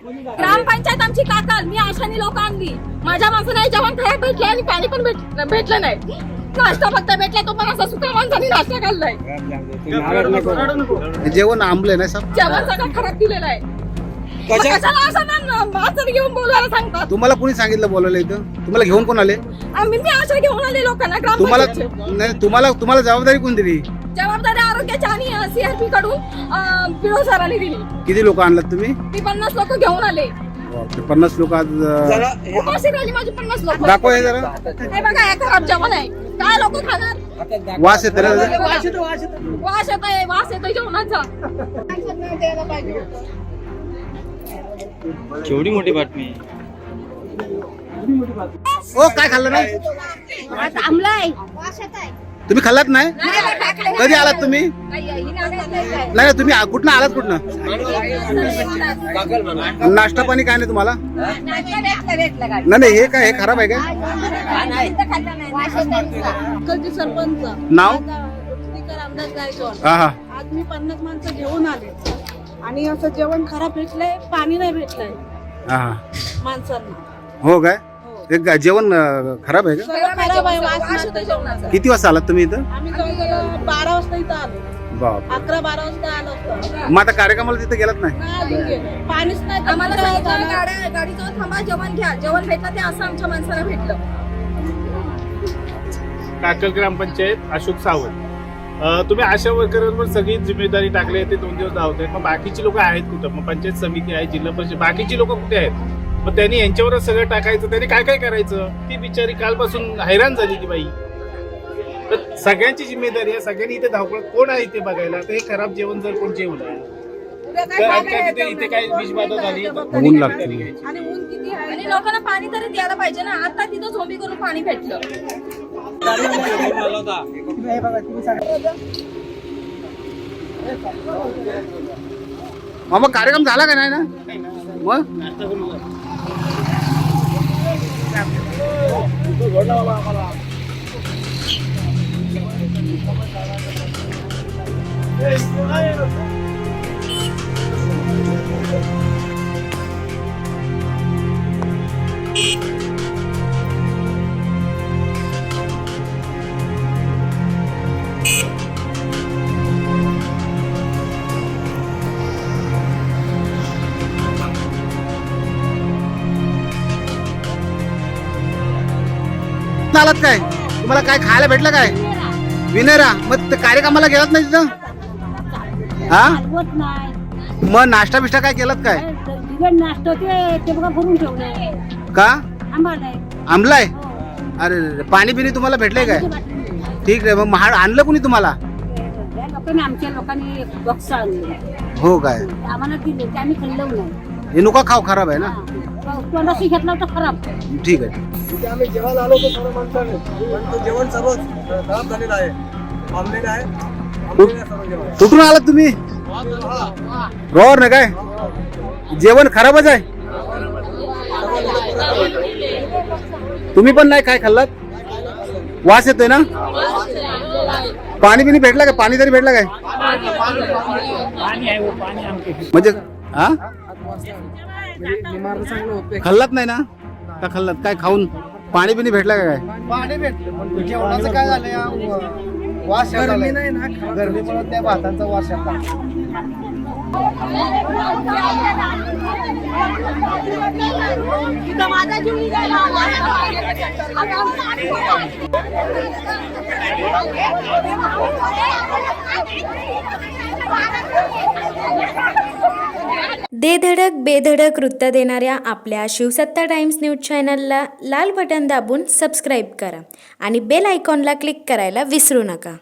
ग्रामपंचायत आमची काकाल मी आशानी लोक आणली माझ्या माणसाने जेवण खायला भेटले आणि पाणी पण भेटलं नाही नाश्ता फक्त भेटला तो पण असा सुका माणसाने नाश्ता खाल्लाय जेवण आंबले नाही सब जेवण सगळं खराब दिलेलं आहे कशाला असं माणसाने घेऊन बोलायला सांगतात तुम्हाला कोणी सांगितलं बोलायला इथं तुम्हाला घेऊन कोण आले मी आशा घेऊन आले लोकांना तुम्हाला ग्रामपंचायत नाही तुम्हाला जबाबदारी कोण दिली जबाबदारी आरोग्याच्या आणि सीआरपी कडून पिढो सरांनी दिली किती लोक आणलात तुम्ही मी 50 लोक घेऊन आले 50 लोक आज उपाशी राहिली माझी 50 लोक दाखव हे जरा हे बघा हे खराब जेवण आहे काय लोक खाणार वास येते ना वास येतोय जेवणाचा केवढी मोठी बातमी. ओ काय खाल्लं नाही आमलाय तुम्ही खाल्लात नाही कधी आलात तुम्ही नाही तुम्ही कुठनं आलात कुठनं नाश्ता पाणी काय नाही तुम्हाला नाही हे काय हे खराब आहे का सरपंच नाव हा हा आज मी 50 माणसं घेऊन आले आणि असं जेवण खराब भेटलंय पाणी नाही भेटलंय हा हा माणसांना हो काय हे जेवण खराब आहे का खराब आहे वास येतोय जेवणाचा किती वाजता आलात तुम्ही इथं आम्ही जवळजवळ 12 वाजता इथं आलो बाप 11-12 वाजता आलो होतो मग आता कार्यक्रमाला तिथे गेलात नाही पाणीच नाही आम्हाला सांगितलं गाडीजवळ थांबा जेवण घ्या जेवण भेटलं ते असं आमच्या माणसाला भेटलं काकल ग्रामपंचायत अशोक सावंत तुम्ही आशा वर्करांवर सगळी जिम्मेदारी टाकली आहे ते 2 दिवस धावत मग बाकीची लोक आहेत कुठं मग पंचायत समिती आहे जिल्हा परिषद बाकीची लोक कुठे आहेत मग त्यांनी यांच्यावरच सगळं टाकायचं त्यांनी काय काय करायचं ती बिचारी कालपासून हैराण झाली की बाई तर सगळ्यांची जिम्मेदारी आहे सगळ्यांनी इथे धावपळ कोण आहे इथे बघायला तर हे खराब जेवण जर कोण जेवलं तर आमच्या इथे काय विषबाधा झाली ऊन लागते आणि ऊन किती आहे आणि लोकांना पाणी तरी द्यायला पाहिजे ना आता तिथं झोंबी करून पाणी भेटलं मग कार्यक्रम झाला का नाही ना मग आलात काय तुम्हाला काय खायला भेटलं काय विनेरा मग कार्यक्रमाला गेलात नाही तिथं हा मग नाश्ता बिष्टा काय केलात काय नाश्ता ते बघा भरून ठेवलंय का आंबालाय आमलाय अरे पाणी बिनी तुम्हाला भेटलंय काय ठीक आहे मग महाड आणलं कोणी तुम्हाला लोकांनी आमच्या लोकांनी बॉक्स आणले हो काय आम्हाला दिले ते आम्ही खाल्लं नाही हे नुका खाऊ खराब आहे ना तोंडाशी घेतला होता खराब ठीक आहे आम्ही जेवण आलो होतो सर्व माणसाने पण तो जेवण सर्वच खराब झालेलं आहे आंबलेलं आहे सर्व जेवण कुठून आलात तुम्ही रोर ना काय जेवण खराबच आहे तुम्ही पण नाही काय खाल्लात वास येतोय ना पाणी बिनी भेटला का पाणी तरी भेटला काय म्हणजे हा खाल्लात नाही ना का खाल्लात काय खाऊन पाणी बिनी भेटला का काय पाणी भेटलं पण जेवणाचं काय झालं या वास गरमी नाही ना गरमीमुळे त्या भातांचा वास येतात देधडक बेधडक वृत्त देणाऱ्या आपल्या शिवसत्ता टाइम्स न्यूज चॅनलला लाल बटन दाबून सबस्क्राईब करा आणि बेल आयकॉनला क्लिक करायला विसरू नका.